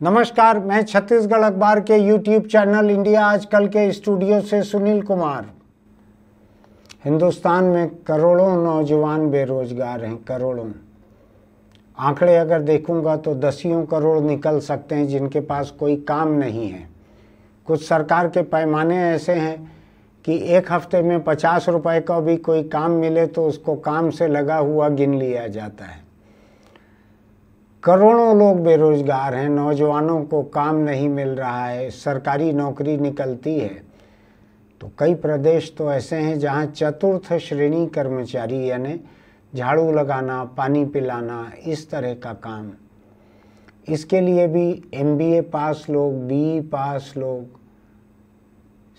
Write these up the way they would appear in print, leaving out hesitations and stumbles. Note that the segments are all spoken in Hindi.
नमस्कार, मैं छत्तीसगढ़ अखबार के यूट्यूब चैनल इंडिया आजकल के स्टूडियो से सुनील कुमार। हिंदुस्तान में करोड़ों नौजवान बेरोजगार हैं, करोड़ों। आंकड़े अगर देखूंगा तो दसियों करोड़ निकल सकते हैं जिनके पास कोई काम नहीं है। कुछ सरकार के पैमाने ऐसे हैं कि एक हफ्ते में 50 रुपए का भी कोई काम मिले तो उसको काम से लगा हुआ गिन लिया जाता है। करोड़ों लोग बेरोजगार हैं, नौजवानों को काम नहीं मिल रहा है, सरकारी नौकरी निकलती है तो कई प्रदेश तो ऐसे हैं जहां चतुर्थ श्रेणी कर्मचारी यानी झाड़ू लगाना, पानी पिलाना, इस तरह का काम, इसके लिए भी MBA पास लोग, BE पास लोग,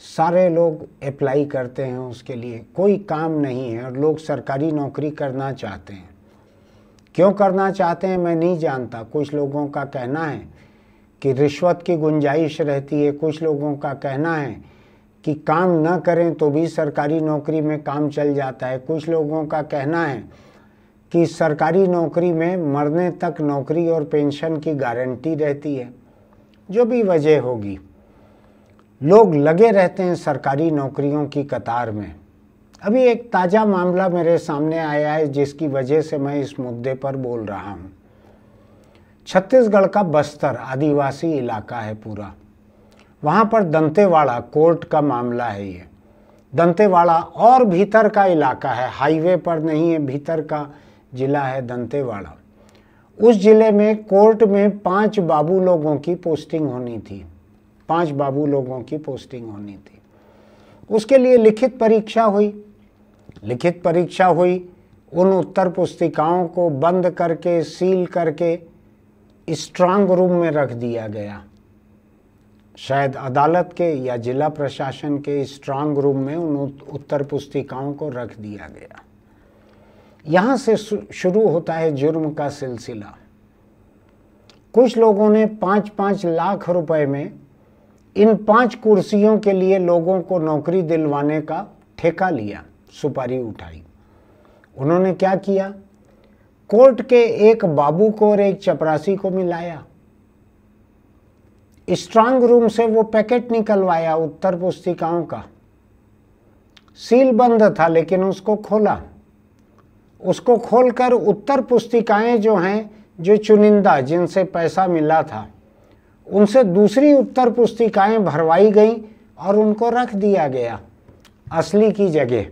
सारे लोग अप्लाई करते हैं। उसके लिए कोई काम नहीं है और लोग सरकारी नौकरी करना चाहते हैं। क्यों करना चाहते हैं मैं नहीं जानता। कुछ लोगों का कहना है कि रिश्वत की गुंजाइश रहती है, कुछ लोगों का कहना है कि काम न करें तो भी सरकारी नौकरी में काम चल जाता है, कुछ लोगों का कहना है कि सरकारी नौकरी में मरने तक नौकरी और पेंशन की गारंटी रहती है। जो भी वजह होगी, लोग लगे रहते हैं सरकारी नौकरियों की कतार में। अभी एक ताज़ा मामला मेरे सामने आया है जिसकी वजह से मैं इस मुद्दे पर बोल रहा हूँ। छत्तीसगढ़ का बस्तर आदिवासी इलाका है पूरा, वहाँ पर दंतेवाड़ा कोर्ट का मामला है। ये दंतेवाड़ा और भीतर का इलाका है, हाईवे पर नहीं है, भीतर का जिला है दंतेवाड़ा। उस जिले में कोर्ट में 5 बाबू लोगों की पोस्टिंग होनी थी, 5 बाबू लोगों की पोस्टिंग होनी थी। उसके लिए लिखित परीक्षा हुई। लिखित परीक्षा हुई, उन उत्तर पुस्तिकाओं को बंद करके, सील करके स्ट्रांग रूम में रख दिया गया। शायद अदालत के या जिला प्रशासन के स्ट्रांग रूम में उन उत्तर पुस्तिकाओं को रख दिया गया। यहाँ से शुरू होता है जुर्म का सिलसिला। कुछ लोगों ने 5-5 लाख रुपए में इन 5 कुर्सियों के लिए लोगों को नौकरी दिलवाने का ठेका लिया, सुपारी उठाई। उन्होंने क्या किया, कोर्ट के एक बाबू को और एक चपरासी को मिलाया, स्ट्रांग रूम से वो पैकेट निकलवाया उत्तर पुस्तिकाओं का। सील बंद था लेकिन उसको खोला। उसको खोलकर उत्तर पुस्तिकाएं जो हैं, जो चुनिंदा जिनसे पैसा मिला था, उनसे दूसरी उत्तर पुस्तिकाएं भरवाई गई और उनको रख दिया गया असली की जगह।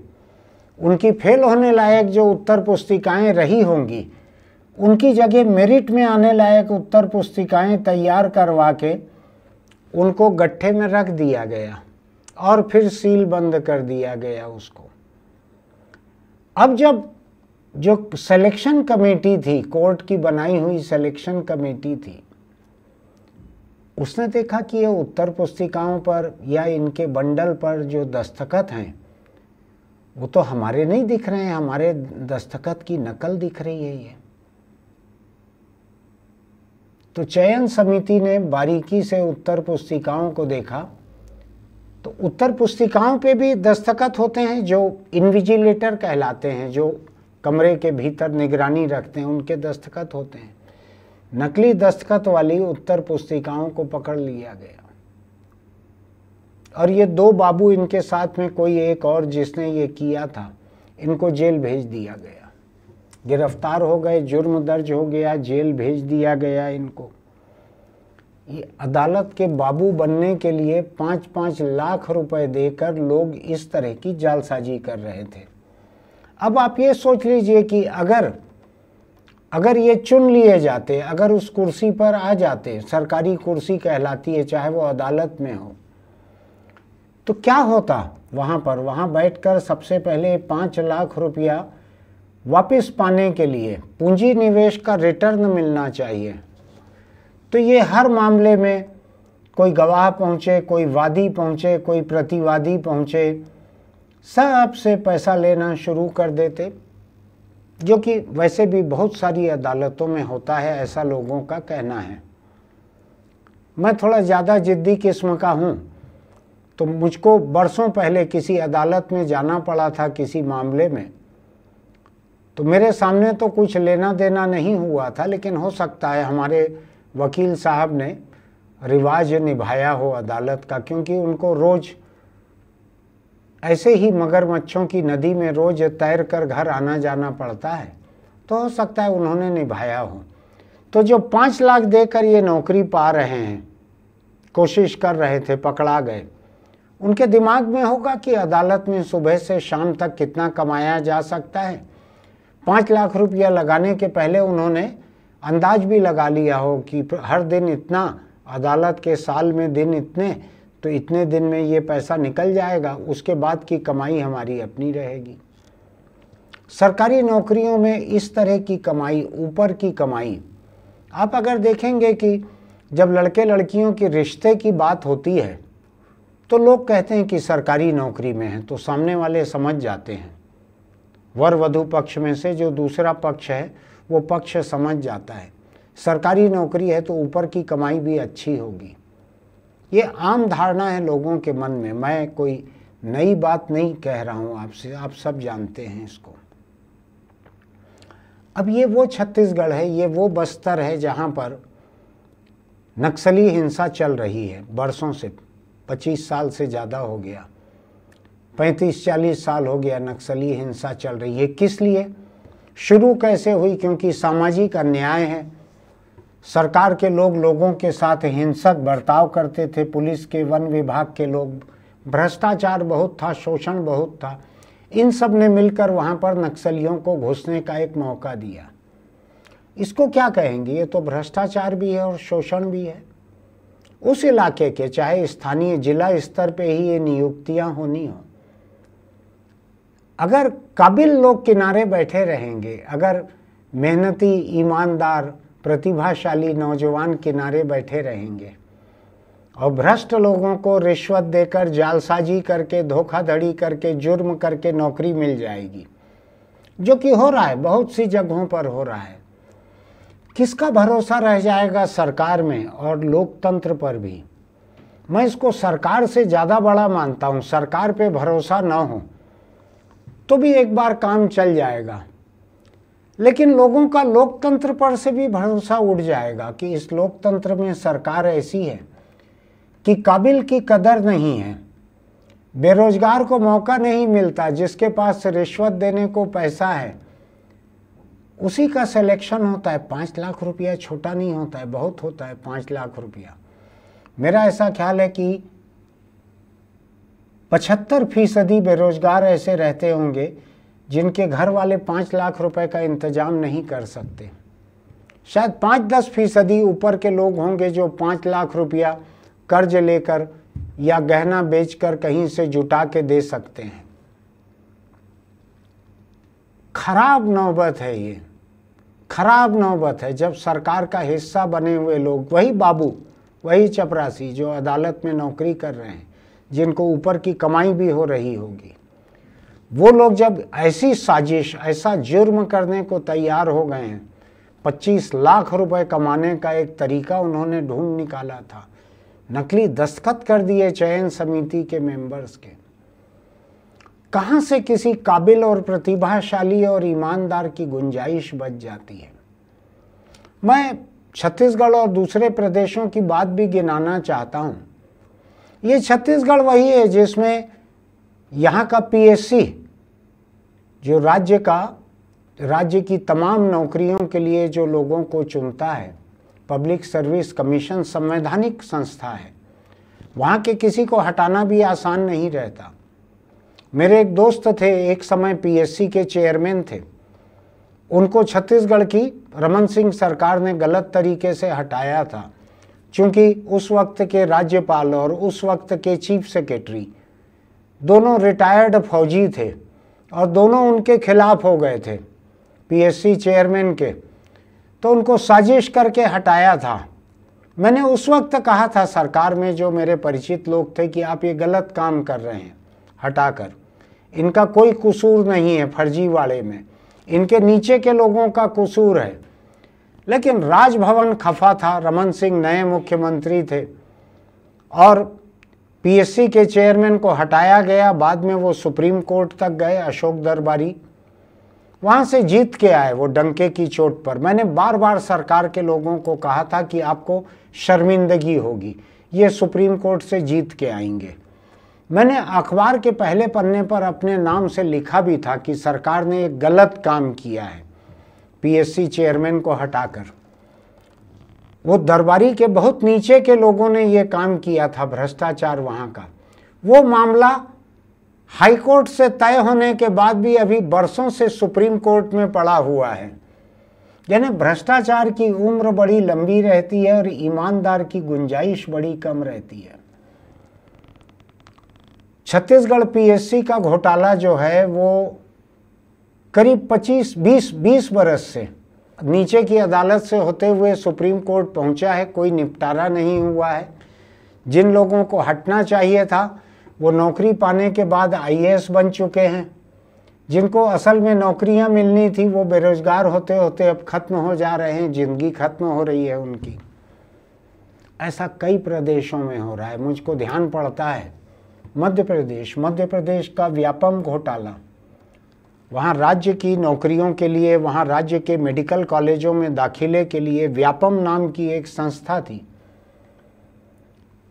उनकी फेल होने लायक जो उत्तर पुस्तिकाएं रही होंगी, उनकी जगह मेरिट में आने लायक उत्तर पुस्तिकाएं तैयार करवा के उनको गट्ठे में रख दिया गया और फिर सील बंद कर दिया गया उसको। अब जब जो सिलेक्शन कमेटी थी, कोर्ट की बनाई हुई सिलेक्शन कमेटी थी, उसने देखा कि ये उत्तर पुस्तिकाओं पर या इनके बंडल पर जो दस्तखत हैं वो तो हमारे नहीं दिख रहे हैं, हमारे दस्तखत की नकल दिख रही है ये। तो चयन समिति ने बारीकी से उत्तर पुस्तिकाओं को देखा तो उत्तर पुस्तिकाओं पे भी दस्तखत होते हैं जो इन्विजिलेटर कहलाते हैं, जो कमरे के भीतर निगरानी रखते हैं, उनके दस्तखत होते हैं। नकली दस्तखत वाली उत्तर पुस्तिकाओं को पकड़ लिया गया और ये 2 बाबू, इनके साथ में कोई एक और जिसने ये किया था, इनको जेल भेज दिया गया। गिरफ्तार हो गए, जुर्म दर्ज हो गया, जेल भेज दिया गया इनको। ये अदालत के बाबू बनने के लिए 5-5 लाख रुपए देकर लोग इस तरह की जालसाजी कर रहे थे। अब आप ये सोच लीजिए कि अगर ये चुन लिए जाते, अगर उस कुर्सी पर आ जाते, सरकारी कुर्सी कहलाती है चाहे वो अदालत में हो, तो क्या होता वहाँ पर। वहाँ बैठकर सबसे पहले 5 लाख रुपया वापस पाने के लिए पूंजी निवेश का रिटर्न मिलना चाहिए। तो ये हर मामले में कोई गवाह पहुँचे, कोई वादी पहुँचे, कोई प्रतिवादी पहुँचे, सब से पैसा लेना शुरू कर देते, जो कि वैसे भी बहुत सारी अदालतों में होता है, ऐसा लोगों का कहना है। मैं थोड़ा ज़्यादा जिद्दी किस्म का हूँ तो मुझको बरसों पहले किसी अदालत में जाना पड़ा था किसी मामले में। तो मेरे सामने तो कुछ लेना देना नहीं हुआ था, लेकिन हो सकता है हमारे वकील साहब ने रिवाज निभाया हो अदालत का, क्योंकि उनको रोज ऐसे ही मगरमच्छों की नदी में रोज तैर कर घर आना जाना पड़ता है, तो हो सकता है उन्होंने निभाया हो। तो जो 5 लाख देकर ये नौकरी पा रहे हैं, कोशिश कर रहे थे, पकड़ा गए, उनके दिमाग में होगा कि अदालत में सुबह से शाम तक कितना कमाया जा सकता है। 5 लाख रुपया लगाने के पहले उन्होंने अंदाज भी लगा लिया हो कि हर दिन इतना, अदालत के साल में दिन इतने, तो इतने दिन में ये पैसा निकल जाएगा, उसके बाद की कमाई हमारी अपनी रहेगी। सरकारी नौकरियों में इस तरह की कमाई, ऊपर की कमाई, आप अगर देखेंगे कि जब लड़के लड़कियों के रिश्ते की बात होती है तो लोग कहते हैं कि सरकारी नौकरी में है, तो सामने वाले समझ जाते हैं, वर वधू पक्ष में से जो दूसरा पक्ष है वो पक्ष समझ जाता है सरकारी नौकरी है तो ऊपर की कमाई भी अच्छी होगी। ये आम धारणा है लोगों के मन में, मैं कोई नई बात नहीं कह रहा हूँ आपसे, आप सब जानते हैं इसको। अब ये वो छत्तीसगढ़ है, ये वो बस्तर है जहाँ पर नक्सली हिंसा चल रही है बरसों से, 25 साल से ज़्यादा हो गया, 35-40 साल हो गया नक्सली हिंसा चल रही है। किस लिए शुरू कैसे हुई? क्योंकि सामाजिक अन्याय है, सरकार के लोग लोगों के साथ हिंसक बर्ताव करते थे, पुलिस के, वन विभाग के लोग, भ्रष्टाचार बहुत था, शोषण बहुत था, इन सब ने मिलकर वहाँ पर नक्सलियों को घुसने का एक मौका दिया। इसको क्या कहेंगे? ये तो भ्रष्टाचार भी है और शोषण भी है। उस इलाके के चाहे स्थानीय जिला स्तर पे ही ये नियुक्तियां होनी हो, अगर काबिल लोग किनारे बैठे रहेंगे, अगर मेहनती, ईमानदार, प्रतिभाशाली नौजवान किनारे बैठे रहेंगे और भ्रष्ट लोगों को रिश्वत देकर, जालसाजी करके, धोखाधड़ी करके, जुर्म करके नौकरी मिल जाएगी, जो कि हो रहा है, बहुत सी जगहों पर हो रहा है। किसका भरोसा रह जाएगा सरकार में और लोकतंत्र पर भी? मैं इसको सरकार से ज़्यादा बड़ा मानता हूँ। सरकार पे भरोसा ना हो तो भी एक बार काम चल जाएगा, लेकिन लोगों का लोकतंत्र पर से भी भरोसा उड़ जाएगा कि इस लोकतंत्र में सरकार ऐसी है कि काबिल की कदर नहीं है, बेरोजगार को मौका नहीं मिलता, जिसके पास रिश्वत देने को पैसा है उसी का सिलेक्शन होता है। 5 लाख रुपया छोटा नहीं होता है, बहुत होता है 5 लाख रुपया। मेरा ऐसा ख्याल है कि 75% बेरोजगार ऐसे रहते होंगे जिनके घर वाले 5 लाख रुपए का इंतजाम नहीं कर सकते। शायद 5-10% ऊपर के लोग होंगे जो 5 लाख रुपया कर्ज लेकर या गहना बेचकर कहीं से जुटा के दे सकते हैं। खराब नौबत है ये, खराब नौबत है जब सरकार का हिस्सा बने हुए लोग, वही बाबू, वही चपरासी जो अदालत में नौकरी कर रहे हैं, जिनको ऊपर की कमाई भी हो रही होगी, वो लोग जब ऐसी साजिश, ऐसा जुर्म करने को तैयार हो गए हैं। 25 लाख रुपए कमाने का एक तरीका उन्होंने ढूंढ निकाला था, नकली दस्तखत कर दिए चयन समिति के मेंबर्स के। कहाँ से किसी काबिल और प्रतिभाशाली और ईमानदार की गुंजाइश बच जाती है? मैं छत्तीसगढ़ और दूसरे प्रदेशों की बात भी गिनाना चाहता हूँ। ये छत्तीसगढ़ वही है जिसमें यहाँ का पीएससी, जो राज्य की तमाम नौकरियों के लिए जो लोगों को चुनता है, पब्लिक सर्विस कमीशन संवैधानिक संस्था है, वहाँ के किसी को हटाना भी आसान नहीं रहता। मेरे एक दोस्त थे, एक समय पीएससी के चेयरमैन थे, उनको छत्तीसगढ़ की रमन सिंह सरकार ने गलत तरीके से हटाया था, क्योंकि उस वक्त के राज्यपाल और उस वक्त के चीफ सेक्रेटरी दोनों रिटायर्ड फौजी थे और दोनों उनके खिलाफ हो गए थे पीएससी चेयरमैन के, तो उनको साजिश करके हटाया था। मैंने उस वक्त कहा था सरकार में जो मेरे परिचित लोग थे कि आप ये गलत काम कर रहे हैं, हटाकर, इनका कोई कसूर नहीं है फर्जीवाड़े में, इनके नीचे के लोगों का कसूर है। लेकिन राजभवन खफा था, रमन सिंह नए मुख्यमंत्री थे और पीएससी के चेयरमैन को हटाया गया। बाद में वो सुप्रीम कोर्ट तक गए, अशोक दरबारी, वहाँ से जीत के आए वो डंके की चोट पर। मैंने बार बार सरकार के लोगों को कहा था कि आपको शर्मिंदगी होगी, ये सुप्रीम कोर्ट से जीत के आएंगे। मैंने अखबार के पहले पन्ने पर अपने नाम से लिखा भी था कि सरकार ने एक गलत काम किया है पीएससी चेयरमैन को हटाकर। वो दरबारी के बहुत नीचे के लोगों ने ये काम किया था, भ्रष्टाचार वहाँ का। वो मामला हाईकोर्ट से तय होने के बाद भी अभी बरसों से सुप्रीम कोर्ट में पड़ा हुआ है। यानी भ्रष्टाचार की उम्र बड़ी लंबी रहती है और ईमानदार की गुंजाइश बड़ी कम रहती है। छत्तीसगढ़ पीएससी का घोटाला जो है वो करीब 20 बरस से नीचे की अदालत से होते हुए सुप्रीम कोर्ट पहुंचा है, कोई निपटारा नहीं हुआ है। जिन लोगों को हटना चाहिए था वो नौकरी पाने के बाद आईएएस बन चुके हैं। जिनको असल में नौकरियां मिलनी थी वो बेरोजगार होते होते अब खत्म हो जा रहे हैं, जिंदगी खत्म हो रही है उनकी। ऐसा कई प्रदेशों में हो रहा है। मुझको ध्यान पड़ता है मध्य प्रदेश का व्यापम घोटाला। वहाँ राज्य की नौकरियों के लिए, वहाँ राज्य के मेडिकल कॉलेजों में दाखिले के लिए व्यापम नाम की एक संस्था थी।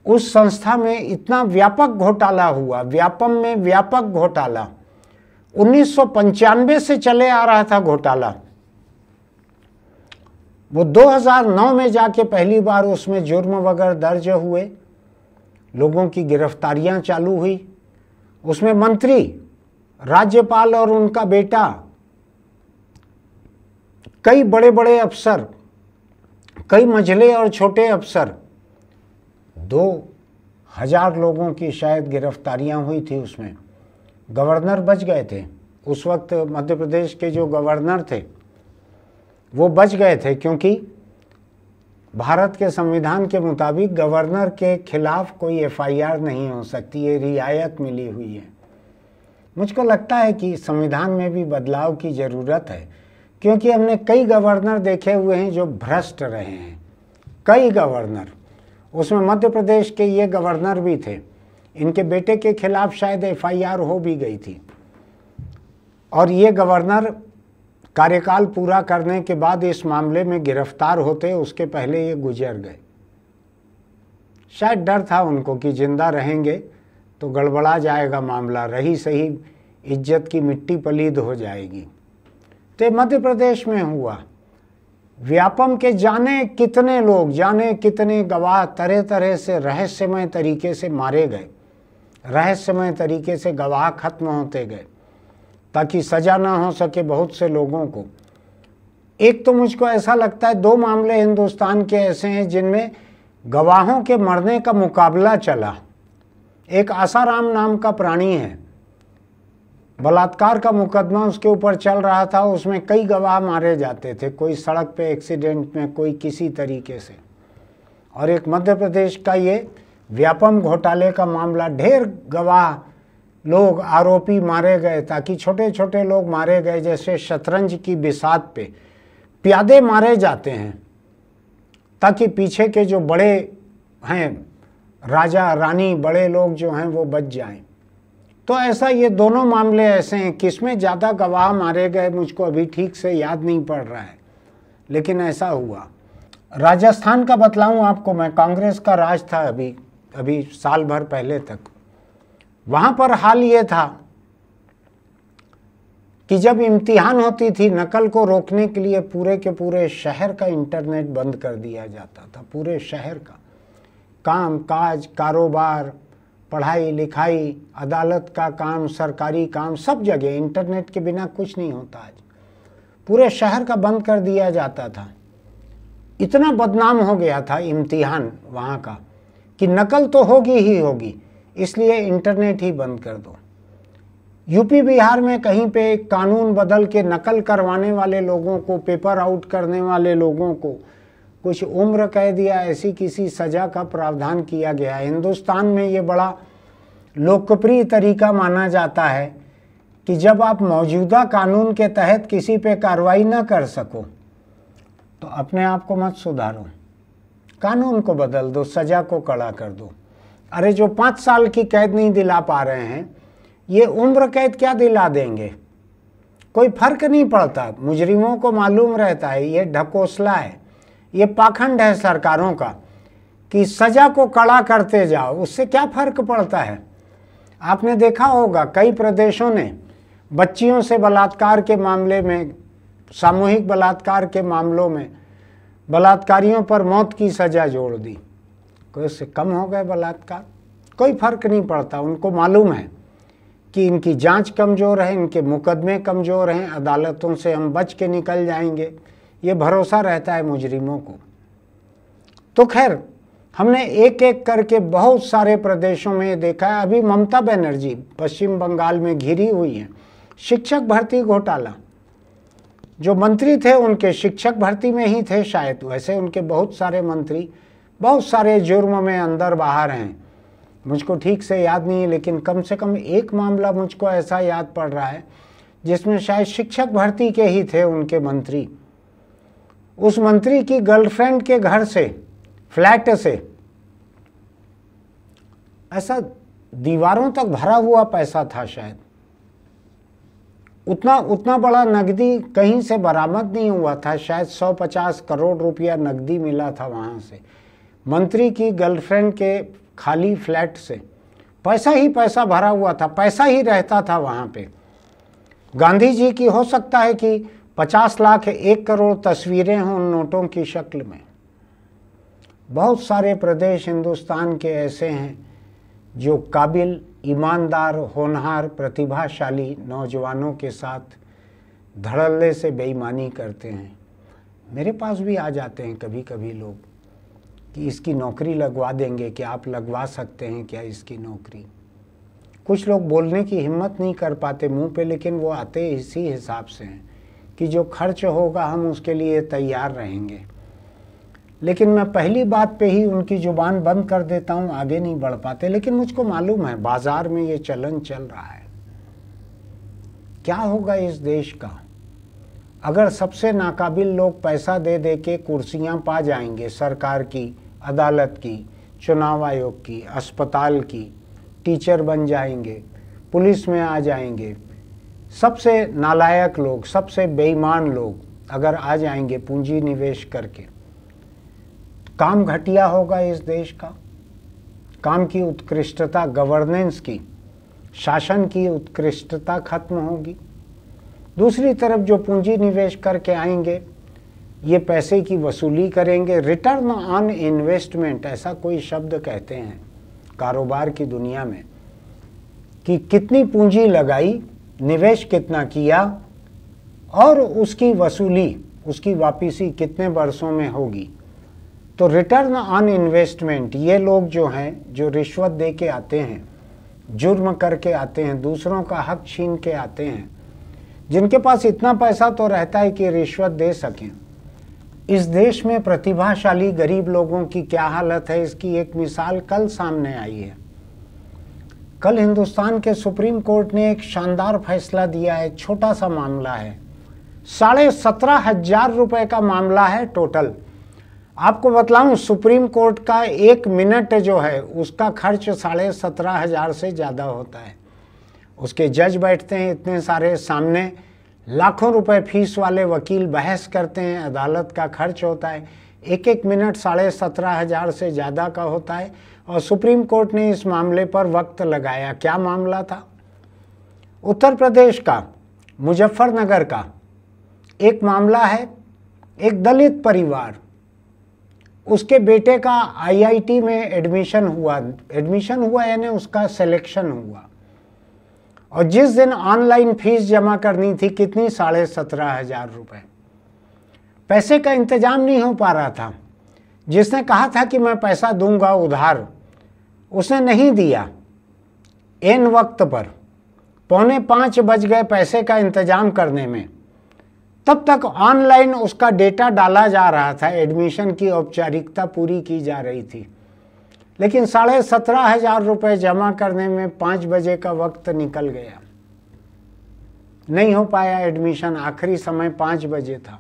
उस संस्था में इतना व्यापक घोटाला हुआ, व्यापम में व्यापक घोटाला 1995 से चले आ रहा था घोटाला। वो 2009 में जाके पहली बार उसमें जुर्म वगैरह दर्ज हुए, लोगों की गिरफ्तारियां चालू हुई। उसमें मंत्री, राज्यपाल और उनका बेटा, कई बड़े बड़े अफसर, कई मंझले और छोटे अफसर, 2000 लोगों की शायद गिरफ्तारियां हुई थी उसमें। गवर्नर बच गए थे उस वक्त, मध्य प्रदेश के जो गवर्नर थे वो बच गए थे, क्योंकि भारत के संविधान के मुताबिक गवर्नर के खिलाफ कोई एफआईआर नहीं हो सकती, ये रियायत मिली हुई है। मुझको लगता है कि संविधान में भी बदलाव की ज़रूरत है, क्योंकि हमने कई गवर्नर देखे हुए हैं जो भ्रष्ट रहे हैं, कई गवर्नर। उसमें मध्य प्रदेश के ये गवर्नर भी थे। इनके बेटे के खिलाफ शायद एफआईआर हो भी गई थी, और ये गवर्नर कार्यकाल पूरा करने के बाद इस मामले में गिरफ्तार होते, उसके पहले ये गुजर गए। शायद डर था उनको कि जिंदा रहेंगे तो गड़बड़ा जाएगा मामला, रही सही इज्जत की मिट्टी पलीद हो जाएगी। तो मध्य प्रदेश में हुआ। व्यापम के जाने कितने लोग, जाने कितने गवाह तरह तरह से रहस्यमय तरीके से मारे गए, रहस्यमय तरीके से गवाह खत्म होते गए ताकि सजा ना हो सके बहुत से लोगों को। एक तो मुझको ऐसा लगता है 2 मामले हिंदुस्तान के ऐसे हैं जिनमें गवाहों के मरने का मुकाबला चला। एक आसाराम नाम का प्राणी है, बलात्कार का मुकदमा उसके ऊपर चल रहा था, उसमें कई गवाह मारे जाते थे, कोई सड़क पे एक्सीडेंट में, कोई किसी तरीके से। और एक मध्य प्रदेश का ये व्यापम घोटाले का मामला, ढेर गवाह लोग, आरोपी मारे गए ताकि छोटे छोटे लोग मारे गए, जैसे शतरंज की बिसात पे प्यादे मारे जाते हैं ताकि पीछे के जो बड़े हैं, राजा रानी, बड़े लोग जो हैं वो बच जाएं। तो ऐसा ये दोनों मामले ऐसे हैं, किसमें ज़्यादा गवाह मारे गए मुझको अभी ठीक से याद नहीं पड़ रहा है, लेकिन ऐसा हुआ। राजस्थान का बतलाऊं आपको मैं, कांग्रेस का राज था अभी साल भर पहले तक। वहाँ पर हाल ये था कि जब इम्तिहान होती थी, नकल को रोकने के लिए पूरे के पूरे शहर का इंटरनेट बंद कर दिया जाता था। पूरे शहर का काम काज, कारोबार, पढ़ाई लिखाई, अदालत का काम, सरकारी काम, सब जगह इंटरनेट के बिना कुछ नहीं होता। आज पूरे शहर का बंद कर दिया जाता था। इतना बदनाम हो गया था इम्तिहान वहाँ का कि नकल तो होगी ही होगी, इसलिए इंटरनेट ही बंद कर दो। यूपी बिहार में कहीं पे कानून बदल के नकल करवाने वाले लोगों को, पेपर आउट करने वाले लोगों को कुछ उम्र कैद या ऐसी किसी सज़ा का प्रावधान किया गया है। हिंदुस्तान में ये बड़ा लोकप्रिय तरीका माना जाता है कि जब आप मौजूदा कानून के तहत किसी पे कार्रवाई न कर सको तो अपने आप को मत सुधारो, कानून को बदल दो, सज़ा को कड़ा कर दो। अरे जो 5 साल की कैद नहीं दिला पा रहे हैं, ये उम्र कैद क्या दिला देंगे? कोई फर्क नहीं पड़ता। मुजरिमों को मालूम रहता है ये ढकोसला है, ये पाखंड है सरकारों का कि सजा को कड़ा करते जाओ, उससे क्या फर्क पड़ता है। आपने देखा होगा कई प्रदेशों ने बच्चियों से बलात्कार के मामले में, सामूहिक बलात्कार के मामलों में बलात्कारियों पर मौत की सजा जोड़ दी। कोई उससे कम हो गए बलात्कार? कोई फर्क नहीं पड़ता। उनको मालूम है कि इनकी जांच कमज़ोर है, इनके मुकदमे कमज़ोर हैं, अदालतों से हम बच के निकल जाएंगे, ये भरोसा रहता है मुजरिमों को। तो खैर, हमने एक एक करके बहुत सारे प्रदेशों में देखा है। अभी ममता बनर्जी पश्चिम बंगाल में घिरी हुई हैं। शिक्षक भर्ती घोटाला, जो मंत्री थे उनके शिक्षक भर्ती में ही थे शायद, वैसे उनके बहुत सारे मंत्री बहुत सारे जुर्म में अंदर बाहर हैं, मुझको ठीक से याद नहीं है, लेकिन कम से कम एक मामला मुझको ऐसा याद पड़ रहा है जिसमें शायद शिक्षक भर्ती के ही थे उनके मंत्री। उस मंत्री की गर्लफ्रेंड के घर से, फ्लैट से ऐसा दीवारों तक भरा हुआ पैसा था, शायद उतना बड़ा नकदी कहीं से बरामद नहीं हुआ था। शायद 150 करोड़ रुपया नकदी मिला था वहाँ से, मंत्री की गर्लफ्रेंड के खाली फ्लैट से पैसा ही पैसा भरा हुआ था, पैसा ही रहता था वहाँ पे। गांधी जी की हो सकता है कि 50 लाख 1 करोड़ तस्वीरें हों उन नोटों की शक्ल में। बहुत सारे प्रदेश हिंदुस्तान के ऐसे हैं जो काबिल, ईमानदार, होनहार, प्रतिभाशाली नौजवानों के साथ धड़ल्ले से बेईमानी करते हैं। मेरे पास भी आ जाते हैं कभी कभी लोग कि इसकी नौकरी लगवा देंगे, कि आप लगवा सकते हैं क्या इसकी नौकरी। कुछ लोग बोलने की हिम्मत नहीं कर पाते मुंह पे, लेकिन वो आते इसी हिसाब से हैं कि जो खर्च होगा हम उसके लिए तैयार रहेंगे। लेकिन मैं पहली बात पे ही उनकी जुबान बंद कर देता हूँ, आगे नहीं बढ़ पाते। लेकिन मुझको मालूम है बाजार में ये चलन चल रहा है। क्या होगा इस देश का अगर सबसे नाकाबिल लोग पैसा दे दे के कुर्सियाँ पा जाएंगे, सरकार की, अदालत की, चुनाव आयोग की, अस्पताल की, टीचर बन जाएंगे, पुलिस में आ जाएंगे। सबसे नालायक लोग, सबसे बेईमान लोग अगर आ जाएंगे पूंजी निवेश करके, काम घटिया होगा इस देश का। काम की उत्कृष्टता, गवर्नेंस की, शासन की उत्कृष्टता खत्म होगी। दूसरी तरफ जो पूंजी निवेश करके आएंगे ये पैसे की वसूली करेंगे। रिटर्न ऑन इन्वेस्टमेंट ऐसा कोई शब्द कहते हैं कारोबार की दुनिया में, कि कितनी पूंजी लगाई, निवेश कितना किया और उसकी वसूली, उसकी वापसी कितने वर्षों में होगी। तो रिटर्न ऑन इन्वेस्टमेंट, ये लोग जो हैं, जो रिश्वत दे के आते हैं, जुर्म करके आते हैं, दूसरों का हक छीन के आते हैं, जिनके पास इतना पैसा तो रहता है कि रिश्वत दे सकें। इस देश में प्रतिभाशाली गरीब लोगों की क्या हालत है, इसकी एक मिसाल कल सामने आई है। कल हिंदुस्तान के सुप्रीम कोर्ट ने एक शानदार फैसला दिया है। छोटा सा मामला है, 17,500 रुपए का मामला है टोटल। आपको बतलाऊं, सुप्रीम कोर्ट का 1 मिनट जो है उसका खर्च 17,500 से ज़्यादा होता है। उसके जज बैठते हैं इतने सारे, सामने लाखों रुपए फीस वाले वकील बहस करते हैं, अदालत का खर्च होता है। एक एक मिनट 17,500 से ज़्यादा का होता है। और सुप्रीम कोर्ट ने इस मामले पर वक्त लगाया। क्या मामला था? उत्तर प्रदेश का मुजफ्फरनगर का एक मामला है। एक दलित परिवार, उसके बेटे का आईआईटी में एडमिशन हुआ यानी उसका सिलेक्शन हुआ, और जिस दिन ऑनलाइन फीस जमा करनी थी, कितनी, 17,500 रुपये। पैसे का इंतजाम नहीं हो पा रहा था। जिसने कहा था कि मैं पैसा दूंगा उधार, उसने नहीं दिया। एन वक्त पर 4:45 बज गए पैसे का इंतजाम करने में, तब तक ऑनलाइन उसका डेटा डाला जा रहा था, एडमिशन की औपचारिकता पूरी की जा रही थी। लेकिन 17,500 रुपये जमा करने में 5 बजे का वक्त निकल गया, नहीं हो पाया एडमिशन। आखिरी समय 5 बजे था।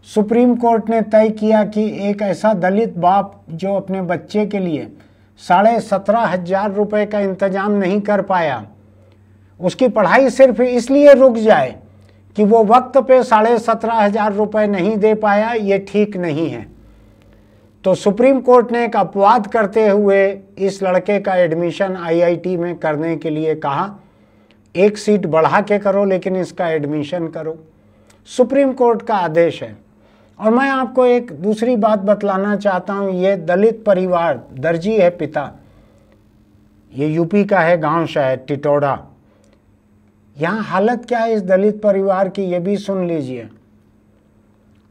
सुप्रीम कोर्ट ने तय किया कि एक ऐसा दलित बाप जो अपने बच्चे के लिए 17,500 रुपये का इंतजाम नहीं कर पाया, उसकी पढ़ाई सिर्फ इसलिए रुक जाए कि वो वक्त पे 17,500 रुपये नहीं दे पाया, ये ठीक नहीं है। तो सुप्रीम कोर्ट ने एक अपवाद करते हुए इस लड़के का एडमिशन आईआईटी में करने के लिए कहा, एक सीट बढ़ा के करो लेकिन इसका एडमिशन करो। सुप्रीम कोर्ट का आदेश है। और मैं आपको एक दूसरी बात बतलाना चाहता हूँ, ये दलित परिवार, दर्जी है पिता, ये यूपी का है गांव शायद टिटौड़ा। यहाँ हालत क्या है इस दलित परिवार की, ये भी सुन लीजिए।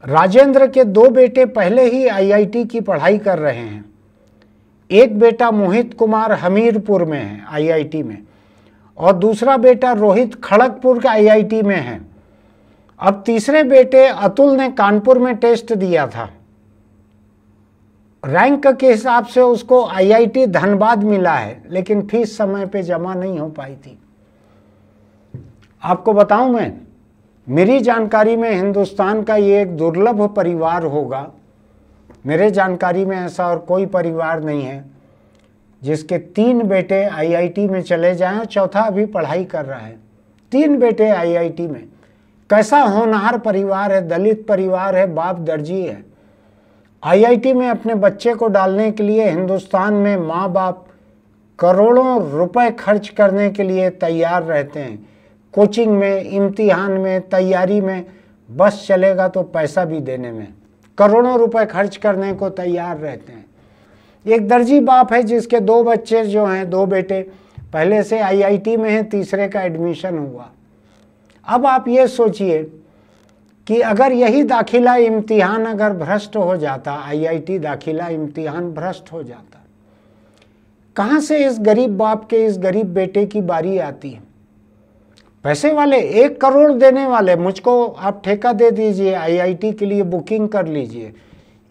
राजेंद्र के 2 बेटे पहले ही आईआईटी की पढ़ाई कर रहे हैं। एक बेटा मोहित कुमार हमीरपुर में है आईआईटी में, और दूसरा बेटा रोहित खड़गपुर का आईआईटी में है। अब तीसरे बेटे अतुल ने कानपुर में टेस्ट दिया था, रैंक के हिसाब से उसको आईआईटी धनबाद मिला है, लेकिन फीस समय पे जमा नहीं हो पाई थी। आपको बताऊं मैं, मेरी जानकारी में हिंदुस्तान का ये एक दुर्लभ परिवार होगा। मेरे जानकारी में ऐसा और कोई परिवार नहीं है जिसके 3 बेटे आईआईटी में चले जाएं और चौथा अभी पढ़ाई कर रहा है। 3 बेटे आईआईटी में, कैसा होनहार परिवार है, दलित परिवार है, बाप दर्जी है। आईआईटी में अपने बच्चे को डालने के लिए हिंदुस्तान में माँ बाप करोड़ों रुपए खर्च करने के लिए तैयार रहते हैं। कोचिंग में, इम्तिहान में, तैयारी में, बस चलेगा तो पैसा भी देने में करोड़ों रुपए खर्च करने को तैयार रहते हैं। एक दर्जी बाप है जिसके 2 बच्चे जो हैं, 2 बेटे पहले से आईआईटी में हैं, तीसरे का एडमिशन हुआ। अब आप ये सोचिए कि अगर यही दाखिला इम्तिहान अगर भ्रष्ट हो जाता, आईआईटी दाखिला इम्तिहान भ्रष्ट हो जाता, कहाँ से इस गरीब बाप के, इस गरीब बेटे की बारी आती है? पैसे वाले 1 करोड़ देने वाले, मुझको आप ठेका दे दीजिए, आईआईटी के लिए बुकिंग कर लीजिए,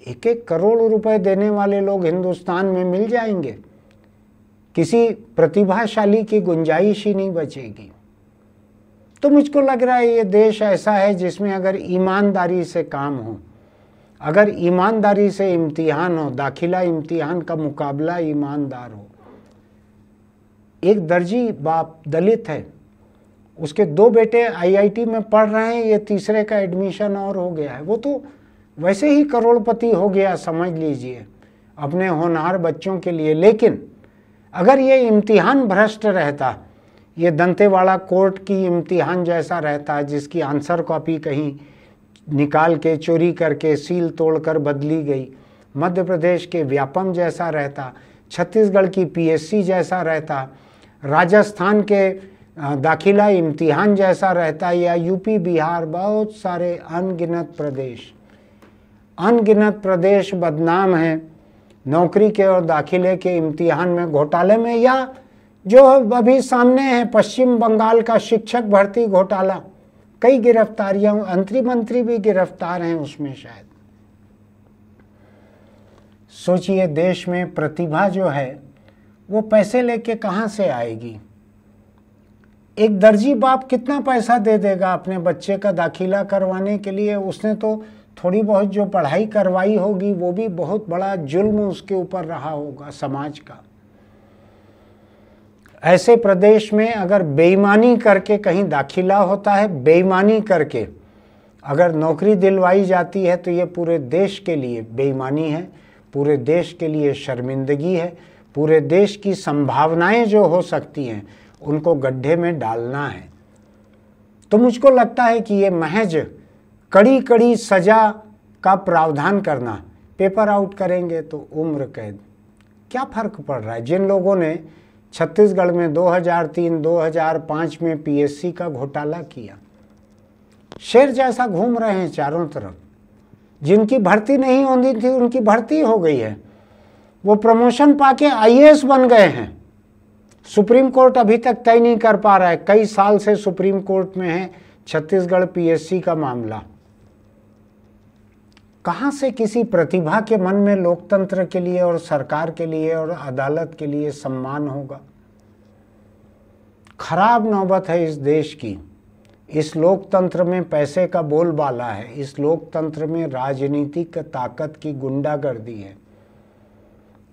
1-1 करोड़ रुपए देने वाले लोग हिंदुस्तान में मिल जाएंगे। किसी प्रतिभाशाली की गुंजाइश ही नहीं बचेगी। तो मुझको लग रहा है ये देश ऐसा है जिसमें अगर ईमानदारी से काम हो, अगर ईमानदारी से इम्तिहान हो, दाखिला इम्तिहान का मुकाबला ईमानदार हो। एक दर्जी बाप दलित है, उसके 2 बेटे आईआईटी में पढ़ रहे हैं, ये तीसरे का एडमिशन और हो गया है। वो तो वैसे ही करोड़पति हो गया समझ लीजिए अपने होनहार बच्चों के लिए। लेकिन अगर ये इम्तिहान भ्रष्ट रहता, ये दंतेवाड़ा कोर्ट की इम्तिहान जैसा रहता जिसकी आंसर कॉपी कहीं निकाल के चोरी करके सील तोड़कर बदली गई, मध्य प्रदेश के व्यापम जैसा रहता, छत्तीसगढ़ की पीएससी जैसा रहता, राजस्थान के दाखिला इम्तिहान जैसा रहता, या यूपी बिहार, बहुत सारे अनगिनत प्रदेश बदनाम हैं नौकरी के और दाखिले के इम्तिहान में घोटाले में, या जो अभी सामने है पश्चिम बंगाल का शिक्षक भर्ती घोटाला, कई गिरफ्तारियां, मंत्री भी गिरफ्तार हैं उसमें शायद। सोचिए देश में प्रतिभा जो है वो पैसे लेके कहाँ से आएगी? एक दर्जी बाप कितना पैसा दे देगा अपने बच्चे का दाखिला करवाने के लिए? उसने तो थोड़ी बहुत जो पढ़ाई करवाई होगी वो भी बहुत बड़ा जुल्म उसके ऊपर रहा होगा समाज का। ऐसे प्रदेश में अगर बेईमानी करके कहीं दाखिला होता है, बेईमानी करके अगर नौकरी दिलवाई जाती है, तो ये पूरे देश के लिए बेईमानी है, पूरे देश के लिए शर्मिंदगी है, पूरे देश की संभावनाएं जो हो सकती हैं उनको गड्ढे में डालना है। तो मुझको लगता है कि ये महज कड़ी कड़ी सजा का प्रावधान करना, पेपर आउट करेंगे तो उम्र कैद, क्या फर्क पड़ रहा है? जिन लोगों ने छत्तीसगढ़ में 2003-2005 में पीएससी का घोटाला किया, शेर जैसा घूम रहे हैं चारों तरफ, जिनकी भर्ती नहीं होनी थी उनकी भर्ती हो गई है, वो प्रमोशन पाके आईएएस बन गए हैं। सुप्रीम कोर्ट अभी तक तय नहीं कर पा रहा है, कई साल से सुप्रीम कोर्ट में है छत्तीसगढ़ पीएससी का मामला। कहाँ से किसी प्रतिभा के मन में लोकतंत्र के लिए और सरकार के लिए और अदालत के लिए सम्मान होगा? खराब नौबत है इस देश की। इस लोकतंत्र में पैसे का बोलबाला है, इस लोकतंत्र में राजनीतिक ताकत की गुंडागर्दी है,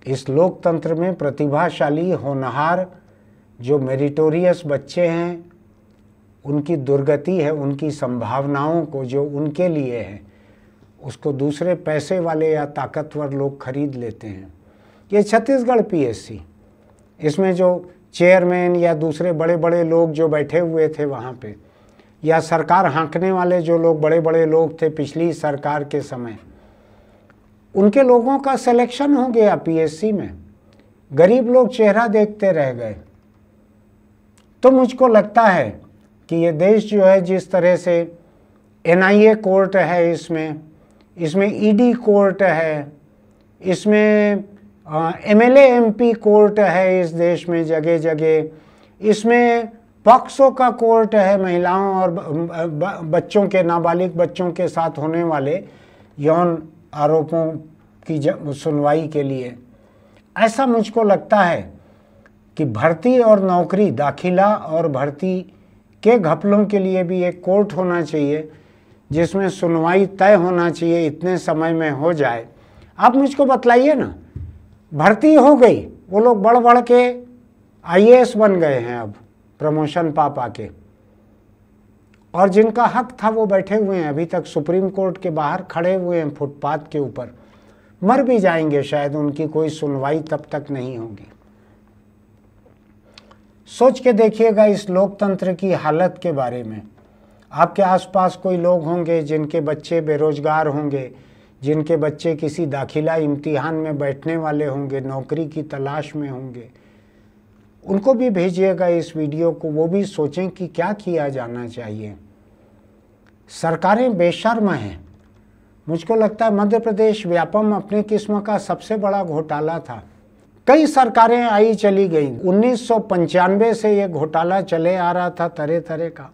इस लोकतंत्र में प्रतिभाशाली होनहार जो मेरिटोरियस बच्चे हैं उनकी दुर्गति है, उनकी संभावनाओं को जो उनके लिए है, उसको दूसरे पैसे वाले या ताकतवर लोग खरीद लेते हैं। ये छत्तीसगढ़ पीएससी, इसमें जो चेयरमैन या दूसरे बड़े बड़े लोग जो बैठे हुए थे वहाँ पे, या सरकार हाँकने वाले जो लोग बड़े बड़े लोग थे पिछली सरकार के समय, उनके लोगों का सिलेक्शन हो गया पीएससी में। गरीब लोग चेहरा देखते रह गए। तो मुझको लगता है कि ये देश जो है, जिस तरह से एनआईए कोर्ट है, इसमें ईडी कोर्ट है, इसमें एमएलए एमपी कोर्ट है इस देश में जगह जगह, इसमें पॉक्सो का कोर्ट है महिलाओं और बच्चों के, नाबालिग बच्चों के साथ होने वाले यौन आरोपों की सुनवाई के लिए। ऐसा मुझको लगता है कि भर्ती और नौकरी, दाखिला और भर्ती के घपलों के लिए भी एक कोर्ट होना चाहिए जिसमें सुनवाई तय होना चाहिए, इतने समय में हो जाए। आप मुझको बतलाइए ना, भर्ती हो गई, वो लोग बढ़ बढ़ के आईएएस बन गए हैं अब प्रमोशन पा के, और जिनका हक था वो बैठे हुए हैं अभी तक सुप्रीम कोर्ट के बाहर खड़े हुए हैं फुटपाथ के ऊपर। मर भी जाएंगे शायद, उनकी कोई सुनवाई तब तक नहीं होगी। सोच के देखिएगा इस लोकतंत्र की हालत के बारे में। आपके आसपास कोई लोग होंगे जिनके बच्चे बेरोजगार होंगे, जिनके बच्चे किसी दाखिला इम्तिहान में बैठने वाले होंगे, नौकरी की तलाश में होंगे। उनको भी भेजिएगा इस वीडियो को, वो भी सोचें कि क्या किया जाना चाहिए। सरकारें बेशर्म हैं। मुझको लगता है मध्य प्रदेश व्यापम अपने किस्म का सबसे बड़ा घोटाला था। कई सरकारें आई चली गई। 1995 से ये घोटाला चले आ रहा था, तरह तरह का।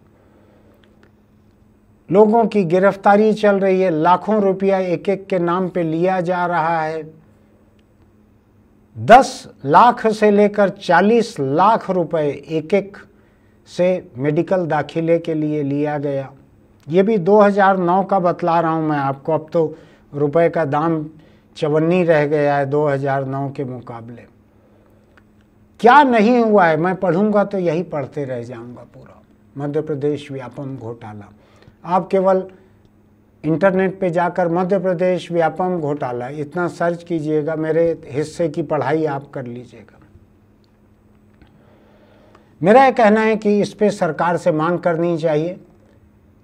लोगों की गिरफ्तारी चल रही है, लाखों रुपया एक एक के नाम पे लिया जा रहा है। 10 लाख से लेकर 40 लाख रुपए एक एक से मेडिकल दाखिले के लिए लिया गया। ये भी 2009 का बतला रहा हूँ मैं आपको। अब तो रुपए का दाम चवन्नी रह गया है 2009 के मुकाबले। क्या नहीं हुआ है, मैं पढ़ूंगा तो यही पढ़ते रह जाऊंगा पूरा मध्य प्रदेश व्यापम घोटाला। आप केवल इंटरनेट पे जाकर मध्य प्रदेश व्यापम घोटाला इतना सर्च कीजिएगा, मेरे हिस्से की पढ़ाई आप कर लीजिएगा। मेरा यह कहना है कि इस पे सरकार से मांग करनी चाहिए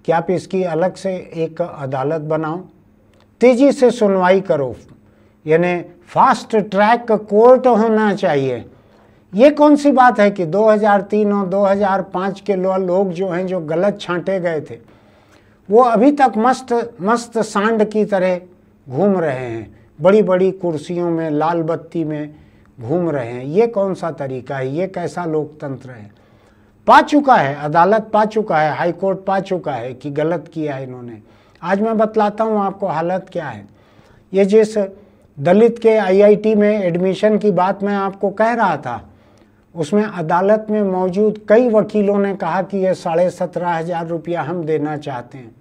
कि आप इसकी अलग से एक अदालत बनाओ, तेजी से सुनवाई करो, यानी फास्ट ट्रैक कोर्ट होना चाहिए। ये कौन सी बात है कि 2003 और 2005 के लोग जो हैं, जो गलत छांटे गए थे, वो अभी तक मस्त सांड की तरह घूम रहे हैं, बड़ी बड़ी कुर्सियों में, लाल बत्ती में घूम रहे हैं। ये कौन सा तरीका है? ये कैसा लोकतंत्र है? पा चुका है, अदालत पा चुका है, हाई कोर्ट पा चुका है कि गलत किया है इन्होंने। आज मैं बतलाता हूँ आपको हालत क्या है। ये जिस दलित के आईआईटी में एडमिशन की बात मैं आपको कह रहा था, उसमें अदालत में मौजूद कई वकीलों ने कहा कि ये 17,500 रुपया हम देना चाहते हैं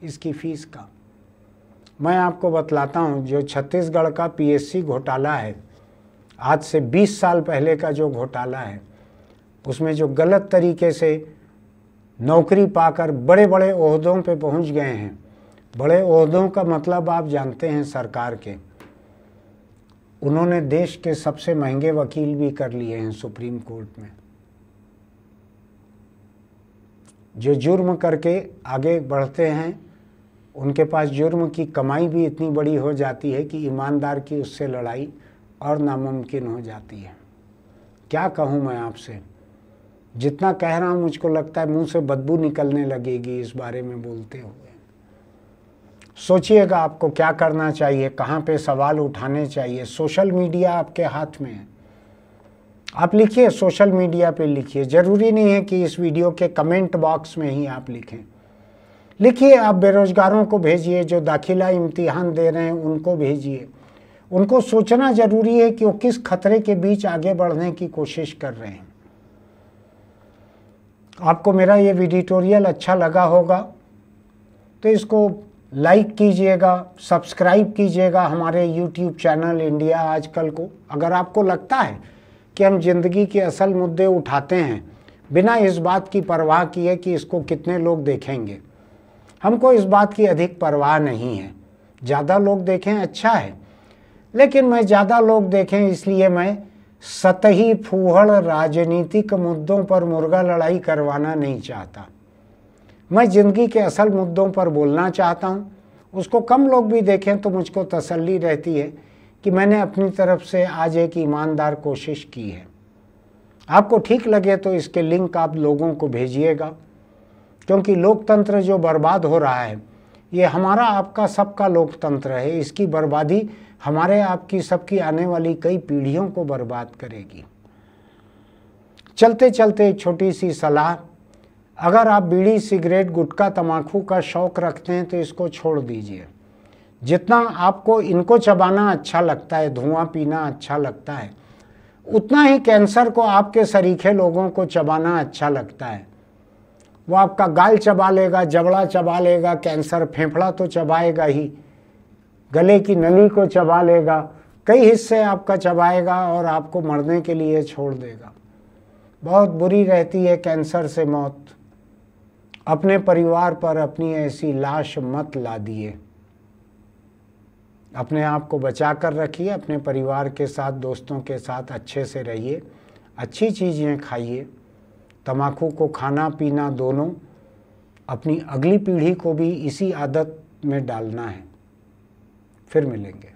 इसकी फीस का। मैं आपको बतलाता हूँ, जो छत्तीसगढ़ का पीएससी घोटाला है, आज से 20 साल पहले का जो घोटाला है, उसमें जो गलत तरीके से नौकरी पाकर बड़े बड़े ओहदों पे पहुंच गए हैं। बड़े ओहदों का मतलब आप जानते हैं सरकार के। उन्होंने देश के सबसे महंगे वकील भी कर लिए हैं सुप्रीम कोर्ट में। जो जुर्म करके आगे बढ़ते हैं, उनके पास जुर्म की कमाई भी इतनी बड़ी हो जाती है कि ईमानदार की उससे लड़ाई और नामुमकिन हो जाती है। क्या कहूँ मैं आपसे, जितना कह रहा हूँ मुझको लगता है मुंह से बदबू निकलने लगेगी इस बारे में बोलते हुए। सोचिएगा आपको क्या करना चाहिए, कहाँ पे सवाल उठाने चाहिए। सोशल मीडिया आपके हाथ में है, आप लिखिए, सोशल मीडिया पे लिखिए। ज़रूरी नहीं है कि इस वीडियो के कमेंट बॉक्स में ही आप लिखिए। आप बेरोजगारों को भेजिए, जो दाखिला इम्तिहान दे रहे हैं उनको भेजिए। उनको सोचना ज़रूरी है कि वो किस खतरे के बीच आगे बढ़ने की कोशिश कर रहे हैं। आपको मेरा ये एडिटोरियल अच्छा लगा होगा तो इसको लाइक कीजिएगा, सब्सक्राइब कीजिएगा हमारे YouTube चैनल इंडिया आजकल को। अगर आपको लगता है कि हम ज़िंदगी के असल मुद्दे उठाते हैं, बिना इस बात की परवाह किए कि इसको कितने लोग देखेंगे। हमको इस बात की अधिक परवाह नहीं है। ज़्यादा लोग देखें अच्छा है, लेकिन मैं ज़्यादा लोग देखें इसलिए मैं सतही फूहड़ राजनीतिक मुद्दों पर मुर्गा लड़ाई करवाना नहीं चाहता। मैं ज़िंदगी के असल मुद्दों पर बोलना चाहता हूँ। उसको कम लोग भी देखें तो मुझको तसल्ली रहती है कि मैंने अपनी तरफ से आज एक ईमानदार कोशिश की है। आपको ठीक लगे तो इसके लिंक आप लोगों को भेजिएगा, क्योंकि लोकतंत्र जो बर्बाद हो रहा है ये हमारा आपका सबका लोकतंत्र है। इसकी बर्बादी हमारे आपकी सबकी आने वाली कई पीढ़ियों को बर्बाद करेगी। चलते चलते एक छोटी सी सलाह, अगर आप बीड़ी सिगरेट गुटखा तम्बाकू का शौक़ रखते हैं तो इसको छोड़ दीजिए। जितना आपको इनको चबाना अच्छा लगता है, धुआं पीना अच्छा लगता है, उतना ही कैंसर को आपके सरीखे लोगों को चबाना अच्छा लगता है। वो आपका गाल चबा लेगा, जबड़ा चबा लेगा, कैंसर फेफड़ा तो चबाएगा ही, गले की नली को चबा लेगा, कई हिस्से आपका चबाएगा और आपको मरने के लिए छोड़ देगा। बहुत बुरी रहती है कैंसर से मौत। अपने परिवार पर अपनी ऐसी लाश मत लादिए। अपने आप को बचा कर रखिए, अपने परिवार के साथ दोस्तों के साथ अच्छे से रहिए, अच्छी चीज़ें खाइए। तम्बाकू को खाना पीना दोनों अपनी अगली पीढ़ी को भी इसी आदत में डालना है। फिर मिलेंगे।